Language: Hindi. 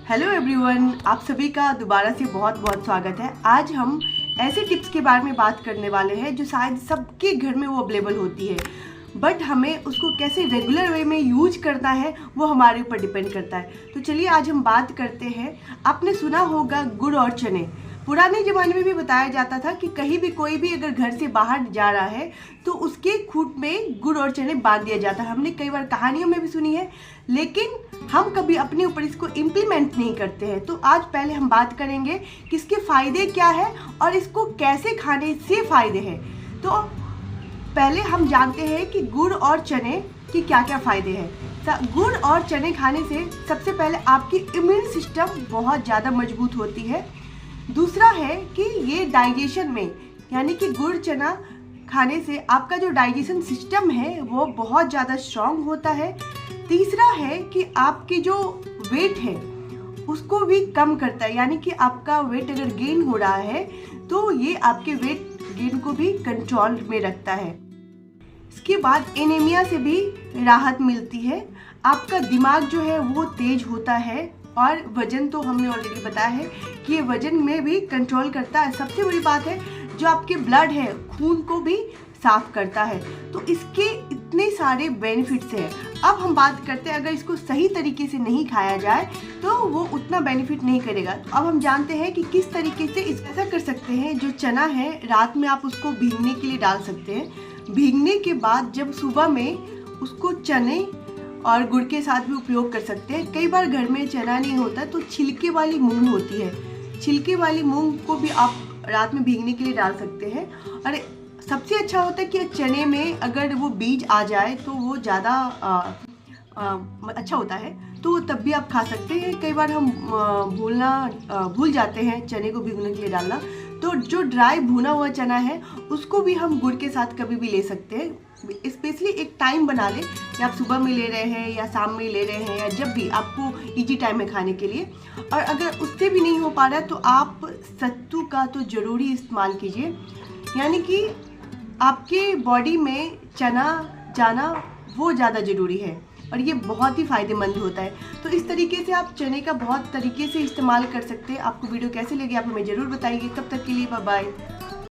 हेलो एवरीवन, आप सभी का दोबारा से बहुत बहुत स्वागत है। आज हम ऐसे टिप्स के बारे में बात करने वाले हैं जो शायद सबके घर में वो अवेलेबल होती है, बट हमें उसको कैसे रेगुलर वे में यूज करना है वो हमारे ऊपर डिपेंड करता है। तो चलिए आज हम बात करते हैं। आपने सुना होगा गुड़ और चने। पुराने ज़माने में भी बताया जाता था कि कहीं भी कोई भी अगर घर से बाहर जा रहा है तो उसके खूंट में गुड़ और चने बांध दिया जाता है। हमने कई बार कहानियों में भी सुनी है, लेकिन हम कभी अपने ऊपर इसको इम्प्लीमेंट नहीं करते हैं। तो आज पहले हम बात करेंगे कि इसके फ़ायदे क्या है और इसको कैसे खाने से फ़ायदे हैं। तो पहले हम जानते हैं कि गुड़ और चने की क्या क्या फ़ायदे हैं। गुड़ और चने खाने से सबसे पहले आपकी इम्यून सिस्टम बहुत ज़्यादा मजबूत होती है। दूसरा है कि ये डाइजेशन में, यानी कि गुड़ चना खाने से आपका जो डाइजेशन सिस्टम है वो बहुत ज़्यादा स्ट्रॉन्ग होता है। तीसरा है कि आपकी जो वेट है उसको भी कम करता है, यानी कि आपका वेट अगर गेन हो रहा है तो ये आपके वेट गेन को भी कंट्रोल में रखता है। इसके बाद एनीमिया से भी राहत मिलती है। आपका दिमाग जो है वो तेज होता है और वजन तो हमने ऑलरेडी बताया है कि ये वजन में भी कंट्रोल करता है। सबसे बड़ी बात है जो आपके ब्लड है, खून को भी साफ करता है। तो इसके इतने सारे बेनिफिट्स हैं। अब हम बात करते हैं अगर इसको सही तरीके से नहीं खाया जाए तो वो उतना बेनिफिट नहीं करेगा। तो अब हम जानते हैं कि किस तरीके से ऐसा कर सकते हैं। जो चना है रात में आप उसको भीगने के लिए डाल सकते हैं। भीगने के बाद जब सुबह में उसको चने और गुड़ के साथ भी उपयोग कर सकते हैं। कई बार घर में चना नहीं होता तो छिलके वाली मूंग होती है, छिलके वाली मूंग को भी आप रात में भीगने के लिए डाल सकते हैं। और सबसे अच्छा होता है कि चने में अगर वो बीज आ जाए तो वो ज़्यादा अच्छा होता है, तो तब भी आप खा सकते हैं। कई बार हम भूल जाते हैं चने को भीगने के लिए डालना, तो जो ड्राई भुना हुआ चना है उसको भी हम गुड़ के साथ कभी भी ले सकते हैं। स्पेशली एक टाइम बना लें कि आप सुबह में ले रहे हैं या शाम में ले रहे हैं या जब भी आपको इजी टाइम में खाने के लिए। और अगर उससे भी नहीं हो पा रहा है तो आप सत्तू का तो ज़रूरी इस्तेमाल कीजिए, यानी कि आपके बॉडी में चना जाना वो ज़्यादा ज़रूरी है और ये बहुत ही फ़ायदेमंद होता है। तो इस तरीके से आप चने का बहुत तरीके से इस्तेमाल कर सकते हैं। आपको वीडियो कैसे लगी आप हमें ज़रूर बताइए। तब तक के लिए बाय बाय।